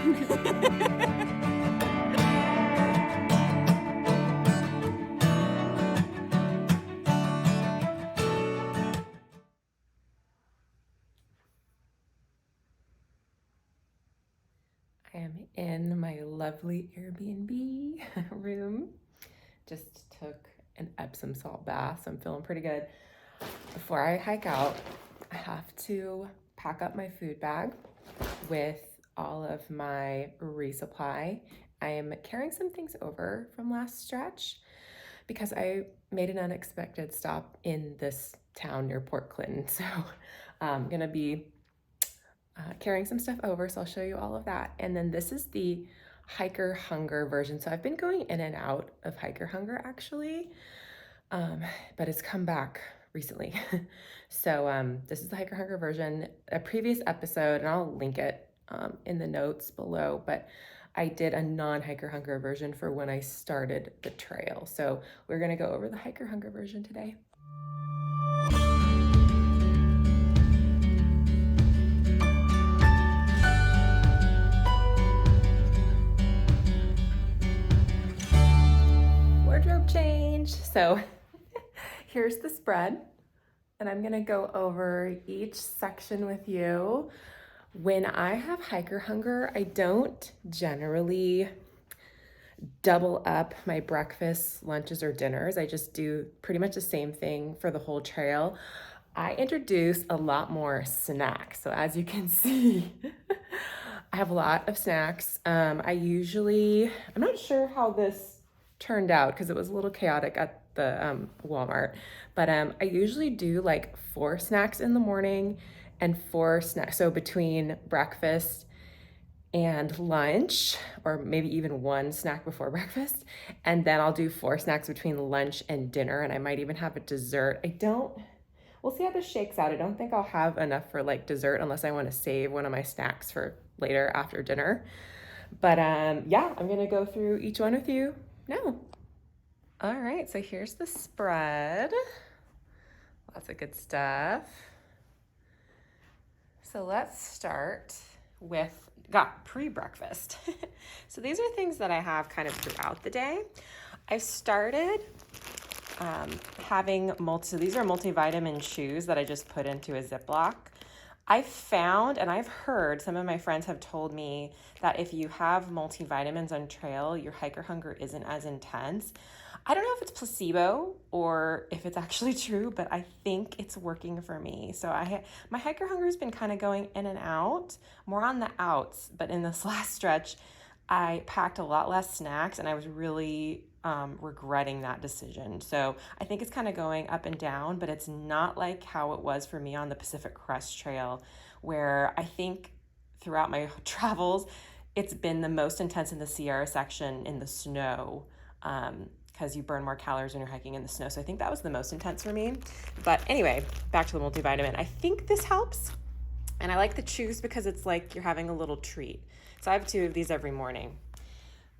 I am in my lovely Airbnb room. Just took an Epsom salt bath, so I'm feeling pretty good. Before I hike out, I have to pack up my food bag with all of my resupply. I am carrying some things over from last stretch because I made an unexpected stop in this town near Port Clinton. So I'm gonna be carrying some stuff over, so I'll show you all of that. And then this is the Hiker Hunger version. So I've been going in and out of Hiker Hunger actually, but it's come back recently. So this is the Hiker Hunger version, a previous episode, and I'll link it in the notes below, but I did a non-Hiker Hunger version for when I started the trail. So we're gonna go over the Hiker Hunger version today. Wardrobe change. So here's the spread, and I'm gonna go over each section with you. When I have Hiker Hunger, I don't generally double up my breakfasts, lunches, or dinners. I just do pretty much the same thing for the whole trail. I introduce a lot more snacks. So as you can see, I have a lot of snacks. I'm not sure how this turned out because it was a little chaotic at the Walmart, but I usually do like 4 snacks in the morning and 4 snacks. So between breakfast and lunch, or maybe even 1 snack before breakfast. And then I'll do 4 snacks between lunch and dinner. And I might even have a dessert. We'll see how this shakes out. I don't think I'll have enough for like dessert unless I want to save one of my snacks for later after dinner. But yeah, I'm gonna go through each one with you now. All right, so here's the spread. Lots of good stuff. So let's start with pre-breakfast. So these are things that I have kind of throughout the day. I've started having so these are multivitamin chews that I just put into a Ziploc. I've found, and I've heard, some of my friends have told me that if you have multivitamins on trail, your hiker hunger isn't as intense. I don't know if it's placebo or if it's actually true, but I think it's working for me. So my hiker hunger has been kind of going in and out, more on the outs, but in this last stretch, I packed a lot less snacks and I was really regretting that decision. So I think it's kind of going up and down, but it's not like how it was for me on the Pacific Crest Trail, where I think throughout my travels, it's been the most intense in the Sierra section in the snow. Because you burn more calories when you're hiking in the snow. So I think that was the most intense for me. But anyway, back to the multivitamin. I think this helps. And I like the chews because it's like you're having a little treat. So I have 2 of these every morning.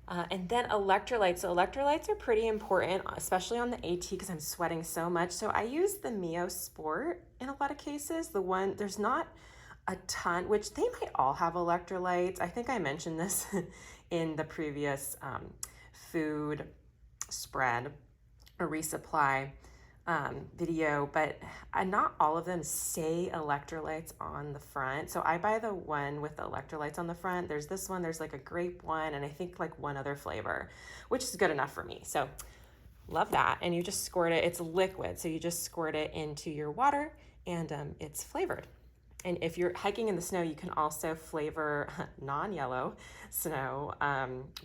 And then electrolytes. So electrolytes are pretty important, especially on the AT because I'm sweating so much. So I use the Mio Sport in a lot of cases. There's not a ton, which they might all have electrolytes. I think I mentioned this in the previous food spread or resupply video, but not all of them say electrolytes on the front. So I buy the one with the electrolytes on the front. There's this one, there's like a grape one, and I think like one other flavor, which is good enough for me. So love that. And you just squirt it, it's liquid. So you just squirt it into your water and it's flavored. And if you're hiking in the snow, you can also flavor non-yellow snow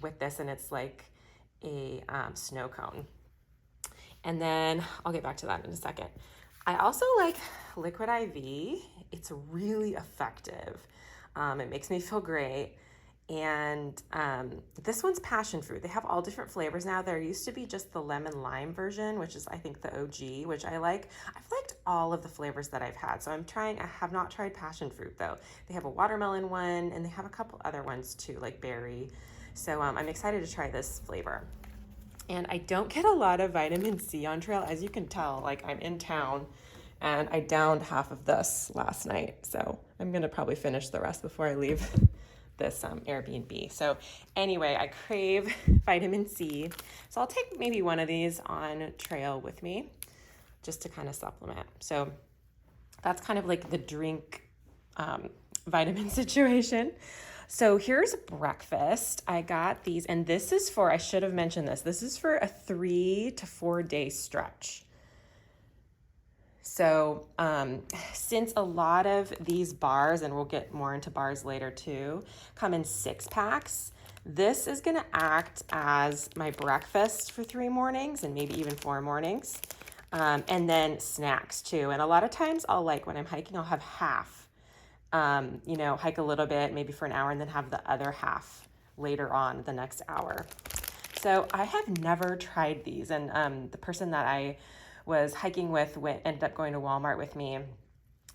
with this, and it's like a snow cone. And then I'll get back to that in a second. I also like Liquid IV. It's really effective. It makes me feel great. And this one's passion fruit. They have all different flavors now. There used to be just the lemon lime version, which is I think the OG, which I like. I've liked all of the flavors that I've had. So I have not tried passion fruit though. They have a watermelon one and they have a couple other ones too, like berry. So I'm excited to try this flavor. And I don't get a lot of vitamin C on trail. As you can tell, like I'm in town and I downed half of this last night. So I'm gonna probably finish the rest before I leave this Airbnb. So anyway, I crave vitamin C. So I'll take maybe one of these on trail with me just to kind of supplement. So that's kind of like the drink vitamin situation. So here's breakfast. I got these, and this is for, I should have mentioned this. This is for a 3 to 4 day stretch. So since a lot of these bars, and we'll get more into bars later too, come in 6 packs, this is gonna act as my breakfast for 3 mornings and maybe even 4 mornings. And then snacks too. And a lot of times I'll when I'm hiking, I'll have half, hike a little bit, maybe for an hour, and then have the other half later on the next hour. So I have never tried these. And the person that I was hiking with ended up going to Walmart with me,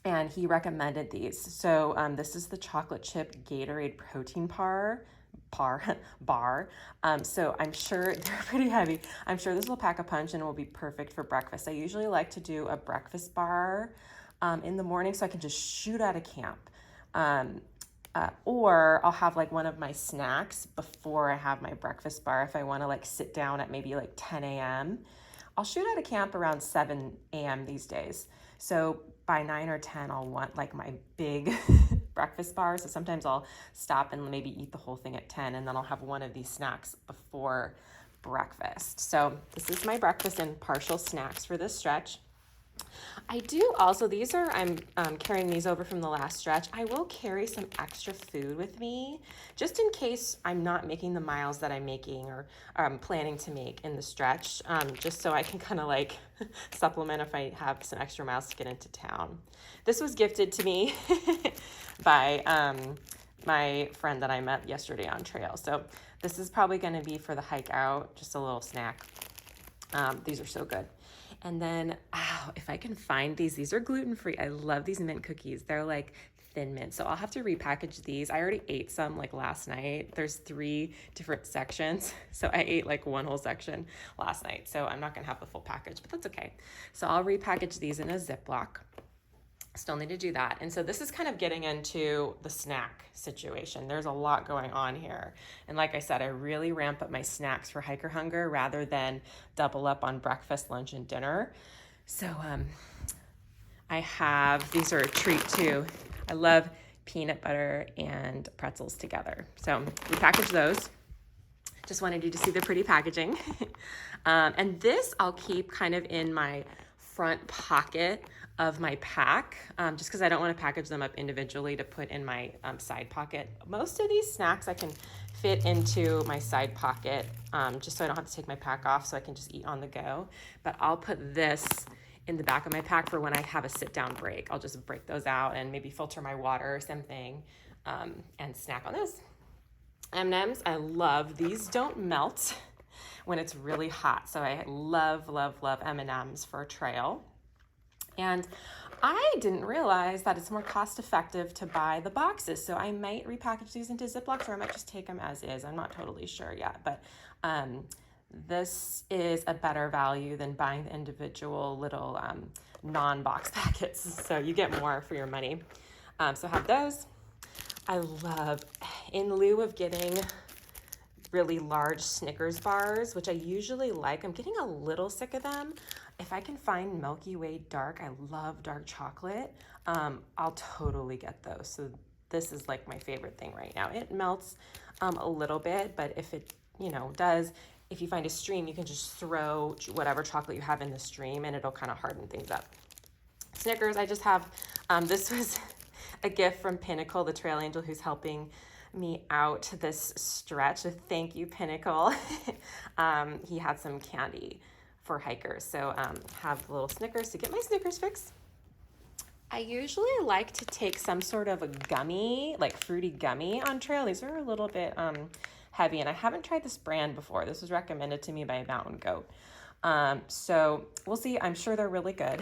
and he recommended these. So this is the chocolate chip Gatorade protein bar. So I'm sure they're pretty heavy. I'm sure this will pack a punch and will be perfect for breakfast. I usually like to do a breakfast bar in the morning so I can just shoot out of camp. Or I'll have one of my snacks before I have my breakfast bar if I want to sit down at maybe 10 a.m. I'll shoot out of camp around 7 a.m. these days. So by 9 or 10, I'll want my big breakfast bar. So sometimes I'll stop and maybe eat the whole thing at 10, and then I'll have one of these snacks before breakfast. So this is my breakfast and partial snacks for this stretch. I do also, I'm carrying these over from the last stretch. I will carry some extra food with me just in case I'm not making the miles that I'm making or planning to make in the stretch, just so I can kind of supplement if I have some extra miles to get into town. This was gifted to me by my friend that I met yesterday on trail. So this is probably going to be for the hike out, just a little snack. These are so good. And then, if I can find these are gluten-free. I love these mint cookies. They're thin mint. So I'll have to repackage these. I already ate some last night. There's 3 different sections. So I ate one whole section last night. So I'm not gonna have the full package, but that's okay. So I'll repackage these in a Ziploc. Still need to do that. And so this is kind of getting into the snack situation. There's a lot going on here. And like I said, I really ramp up my snacks for hiker hunger rather than double up on breakfast, lunch, and dinner. So these are a treat too. I love peanut butter and pretzels together. So we package those. Just wanted you to see the pretty packaging. And this I'll keep kind of in my front pocket of my pack, just because I don't want to package them up individually to put in my side pocket. Most of these snacks I can fit into my side pocket, just so I don't have to take my pack off, so I can just eat on the go. But I'll put this in the back of my pack for when I have a sit-down break. I'll just break those out and maybe filter my water or something, and snack on those. M&Ms, I love. These don't melt when it's really hot, so I love, love, love M&Ms for a trail. And I didn't realize that it's more cost effective to buy the boxes. So I might repackage these into Ziplocs, or I might just take them as is. I'm not totally sure yet, but this is a better value than buying the individual little non-box packets. So you get more for your money. So have those. I love, in lieu of getting really large Snickers bars, which I usually like, I'm getting a little sick of them. If I can find Milky Way dark, I love dark chocolate, I'll totally get those. So this is my favorite thing right now. It melts a little bit, but if it, does, if you find a stream, you can just throw whatever chocolate you have in the stream and it'll kind of harden things up. Snickers, I just have, this was a gift from Pinnacle, the trail angel who's helping me out this stretch. So thank you, Pinnacle. He had some candy for hikers. So have little Snickers to get my Snickers fix. I usually like to take some sort of a gummy, fruity gummy on trail. These are a little bit heavy, and I haven't tried this brand before. This was recommended to me by Mountain Goat. So we'll see. I'm sure they're really good.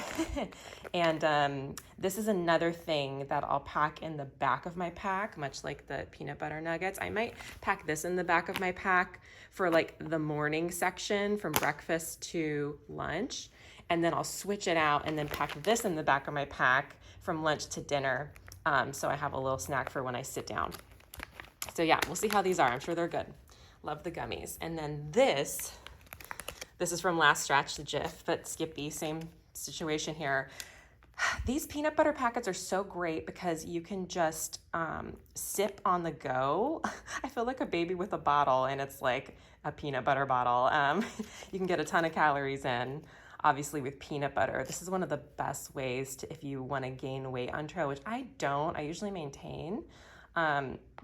And this is another thing that I'll pack in the back of my pack, much like the peanut butter nuggets. I might pack this in the back of my pack for the morning section from breakfast to lunch. And then I'll switch it out and then pack this in the back of my pack from lunch to dinner. So I have a little snack for when I sit down. So yeah, we'll see how these are. I'm sure they're good. Love the gummies. And then this is from Last Stretch, the Jif, but Skippy, same situation here. These peanut butter packets are so great because you can just sip on the go. I feel like a baby with a bottle, and it's like a peanut butter bottle. You can get a ton of calories in, obviously with peanut butter. This is one of the best ways to, if you want to gain weight on trail, which I don't. I usually maintain.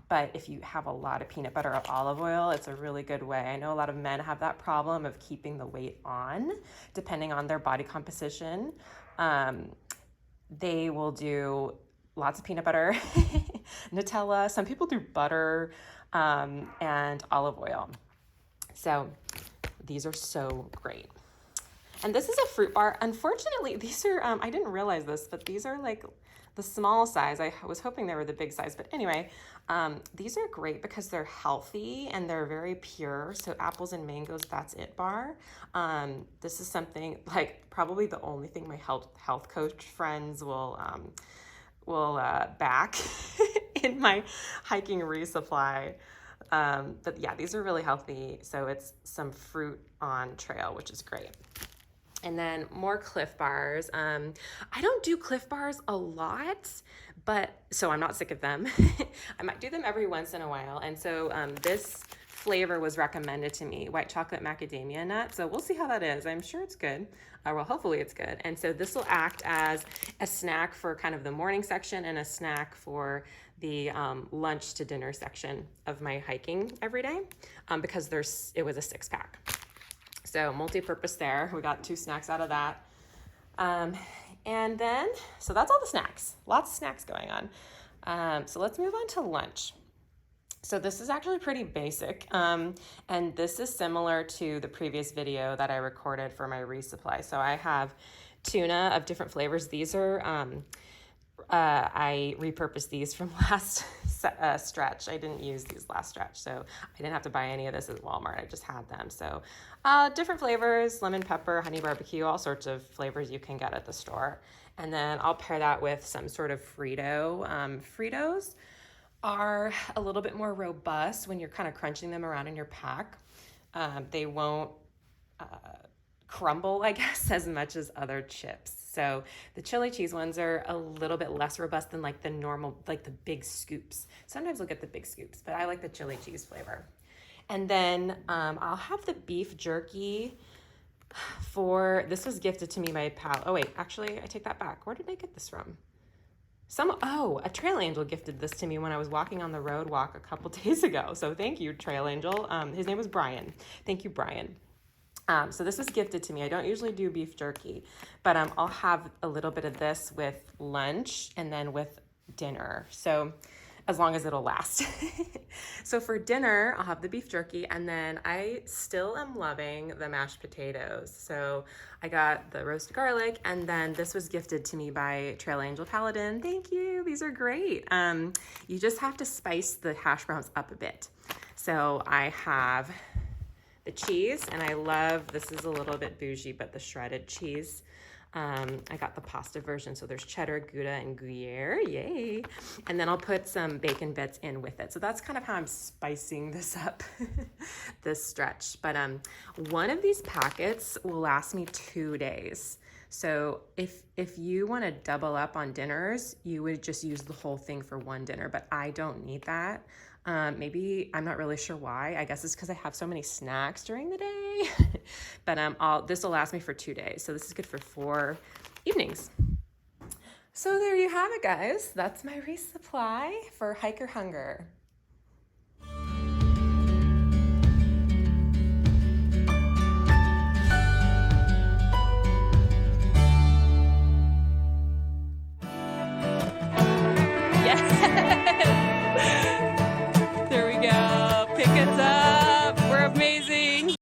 But if you have a lot of peanut butter or olive oil, it's a really good way. I know a lot of men have that problem of keeping the weight on, depending on their body composition. They will do lots of peanut butter, Nutella. Some people do butter and olive oil. So these are so great. And this is a fruit bar. Unfortunately, these are, I didn't realize this, but these are like the small size. I was hoping they were the big size, but anyway, these are great because they're healthy and they're very pure. So apples and mangoes, that's it bar. This is something like probably the only thing my health coach friends will back in my hiking resupply. But yeah, these are really healthy. So it's some fruit on trail, which is great. And then more Cliff Bars. I don't do Cliff Bars a lot, but so I'm not sick of them. I might do them every once in a while. And so this flavor was recommended to me, white chocolate macadamia nut. So we'll see how that is. I'm sure it's good. Well, hopefully it's good. And so this will act as a snack for kind of the morning section and a snack for the lunch to dinner section of my hiking every day because it was a 6-pack. So multi-purpose there. We got 2 snacks out of that. And then, so that's all the snacks. Lots of snacks going on. So let's move on to lunch. So this is actually pretty basic. And this is similar to the previous video that I recorded for my resupply. So I have tuna of different flavors. These are, I repurposed these from last stretch. I didn't use these last stretch, so I didn't have to buy any of this at Walmart. I just had them. So different flavors, lemon pepper, honey barbecue, all sorts of flavors you can get at the store. And then I'll pair that with some sort of Frito. Fritos are a little bit more robust when you're kind of crunching them around in your pack. They won't crumble, I guess, as much as other chips. So the chili cheese ones are a little bit less robust than like the normal, like the big scoops. Sometimes I'll get the big scoops, but I like the chili cheese flavor. And then I'll have the beef jerky this was gifted to me by a pal. Oh wait, actually I take that back. Where did I get this from? A Trail Angel gifted this to me when I was walking on the road walk a couple days ago. So thank you, Trail Angel. His name was Brian. Thank you, Brian. So this was gifted to me. I don't usually do beef jerky, but I'll have a little bit of this with lunch and then with dinner. So as long as it'll last. So for dinner, I'll have the beef jerky, and then I still am loving the mashed potatoes. So I got the roasted garlic, and then this was gifted to me by Trail Angel Paladin. Thank you. These are great. You just have to spice the hash browns up a bit. So I have the cheese, and I love, this is a little bit bougie, but the shredded cheese. I got the pasta version, so there's cheddar, Gouda, and Gruyere, yay. And then I'll put some bacon bits in with it. So that's kind of how I'm spicing this up, this stretch. But one of these packets will last me 2 days. So if you want to double up on dinners, you would just use the whole thing for one dinner, but I don't need that. Maybe, I'm not really sure why. I guess it's because I have so many snacks during the day. But this will last me for 2 days. So this is good for 4 evenings. So there you have it, guys. That's my resupply for Hiker Hunger.